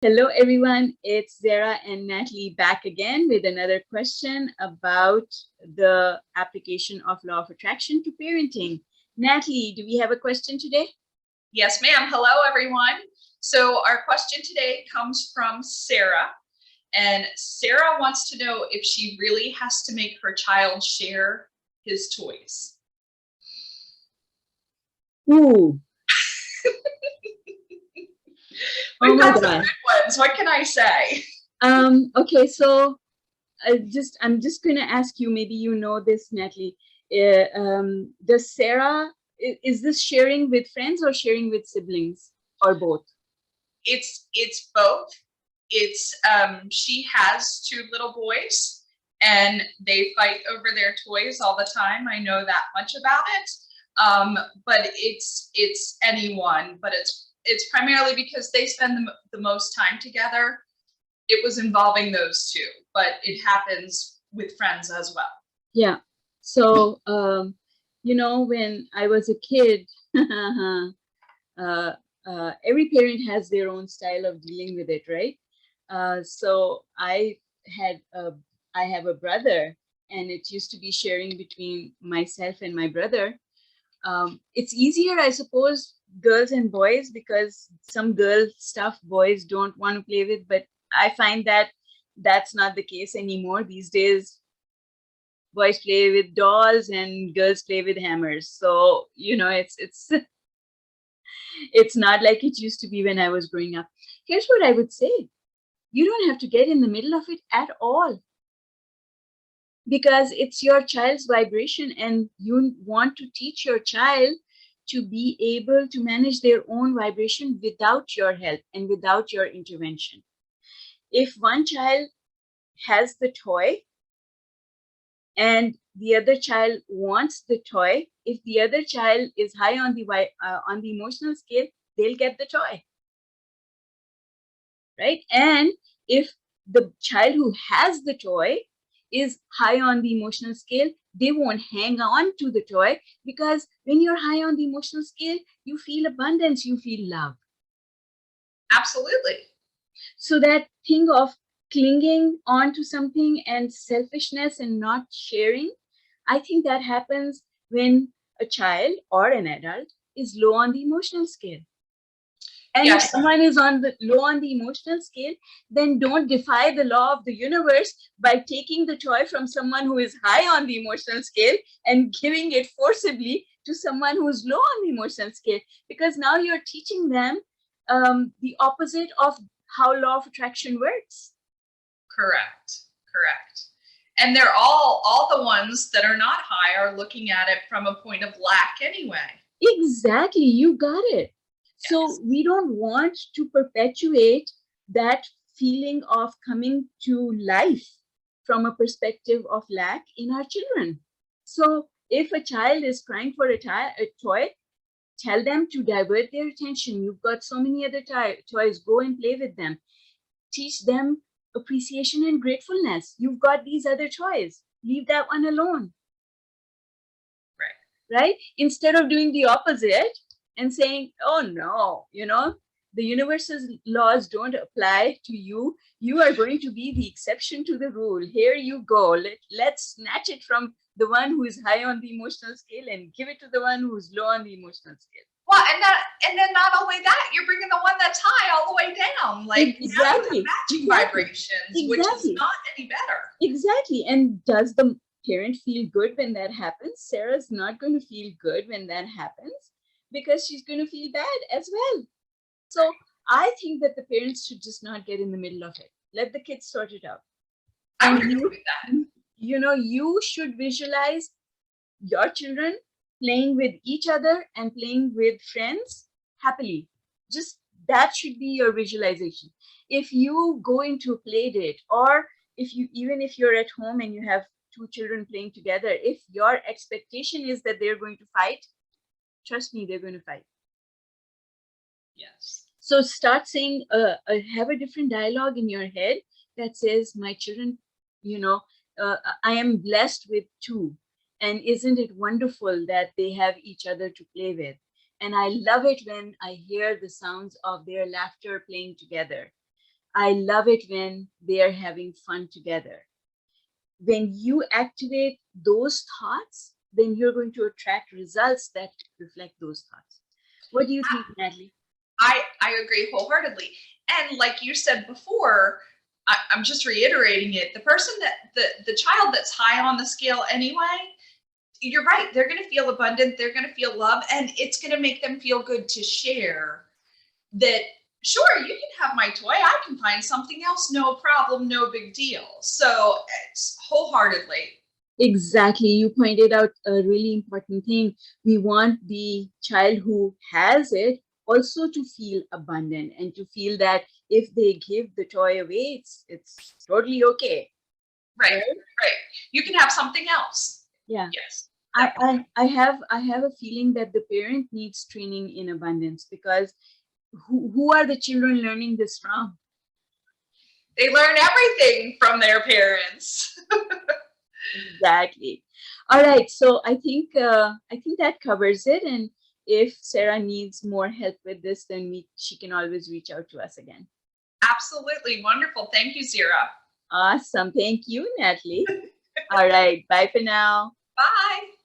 Hello, everyone. It's Zara and Natalie back again with another question about the application of law of attraction to parenting. Natalie, do we have a question today? Yes, ma'am. Hello, everyone. So our question today comes from Sarah. And Sarah wants to know if she really has to make her child share his toys. Ooh. Oh We've my got some God. good ones. What can I say? Okay, so I'm just going to ask you, maybe you know this, Natalie. Does Sarah, is this sharing with friends or sharing with siblings or both? It's both. It's she has two little boys and they fight over their toys all the time. I know that much about it. But it's anyone, but it's primarily because they spend the most time together. It was involving those two, but it happens with friends as well. Yeah. So, when I was a kid, every parent has their own style of dealing with it, right? So had a, I have a brother, and it used to be sharing between myself and my brother. It's easier, I suppose, girls and boys, because some girl stuff boys don't want to play with, but I find that that's not the case anymore these days. Boys play with dolls and girls play with hammers, so it's it's not like it used to be when I was growing up. Here's what I would say: you don't have to get in the middle of it at all, because it's your child's vibration, and you want to teach your child to be able to manage their own vibration without your help and without your intervention. If one child has the toy and the other child wants the toy, if the other child is high on the emotional scale, they'll get the toy, right? And if the child who has the toy is high on the emotional scale, they won't hang on to the toy, because when you're high on the emotional scale, you feel abundance, you feel love. Absolutely. So that thing of clinging on to something and selfishness and not sharing, I think that happens when a child or an adult is low on the emotional scale. And if Yes. someone is low on the emotional scale, then don't defy the law of the universe by taking the toy from someone who is high on the emotional scale and giving it forcibly to someone who is low on the emotional scale, because now you're teaching them the opposite of how law of attraction works. Correct. Correct. And they're all the ones that are not high are looking at it from a point of lack anyway. Exactly, you got it. Yes. So we don't want to perpetuate that feeling of coming to life from a perspective of lack in our children. So if a child is crying for a toy, tell them to divert their attention. You've got so many other toys, go and play with them. Teach them appreciation and gratefulness. You've got these other toys, leave that one alone. Right? Instead of doing the opposite and saying, oh no, the universe's laws don't apply to you. You are going to be the exception to the rule. Here you go. Let's snatch it from the one who is high on the emotional scale and give it to the one who's low on the emotional scale. Well, and then not only that, you're bringing the one that's high all the way down. Like, exactly, matching vibrations, which is not any better. Exactly. And does the parent feel good when that happens? Sarah's not going to feel good when that happens, because she's going to feel bad as well. So I think that the parents should just not get in the middle of it. Let the kids sort it out. I would agree with that. You should visualize your children playing with each other and playing with friends happily. Just that should be your visualization. If you go into a play date, or even if you're at home and you have two children playing together, if your expectation is that they're going to fight, trust me, they're going to fight. Yes. So start saying, have a different dialogue in your head that says, my children, I am blessed with two. And isn't it wonderful that they have each other to play with? And I love it when I hear the sounds of their laughter playing together. I love it when they are having fun together. When you activate those thoughts, then you're going to attract results that reflect those thoughts. What do you think, Natalie? I agree wholeheartedly. And like you said before, I'm just reiterating it. The person that the child that's high on the scale anyway, you're right. They're going to feel abundant. They're going to feel love, and it's going to make them feel good to share that. Sure, you can have my toy. I can find something else. No problem. No big deal. So it's wholeheartedly. Exactly. You pointed out a really important thing. We want the child who has it also to feel abundant and to feel that if they give the toy away, it's totally okay. Right, Right? right. You can have something else. Yeah. Yes, I, definitely. I have a feeling that the parent needs training in abundance, because who are the children learning this from? They learn everything from their parents. Exactly. All right. So I think that covers it. And if Sarah needs more help with this, then she can always reach out to us again. Absolutely wonderful. Thank you, Zira. Awesome. Thank you, Natalie. All right. Bye for now. Bye.